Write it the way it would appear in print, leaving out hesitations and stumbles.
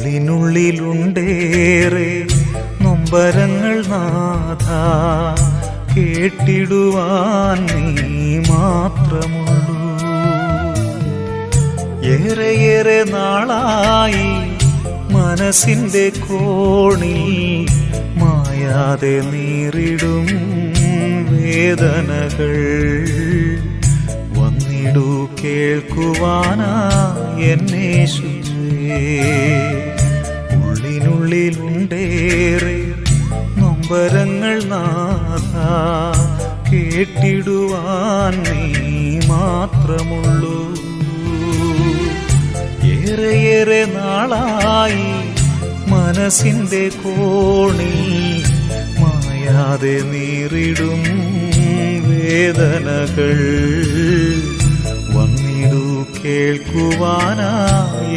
ഉള്ളിനുള്ളിലുണ്ടേറെ നൊമ്പരങ്ങൾ നാഥ, കേട്ടിടുവാൻ നീ മാത്രമുള്ളൂ. ഏറെയേറെ നാളായി മനസ്സിന്റെ കോണിൽ മായാതെ നീറിടും വേദനകൾ. വന്നിടൂ കേൾക്കുവാനായി എന്നേശുവേ. ഉള്ളിനുള്ളിലുണ്ടേറെ നൊമ്പരങ്ങൾ നാഥ, കേട്ടിടുവാൻ നീ മാത്രമുള്ളൂ. ഏറെയേറെ നാളായി മനസ്സിന്റെ കോണിൽ മായാതെ നീറിടും വേദനകൾ. വന്നിടൂ കേൾക്കുവാനായി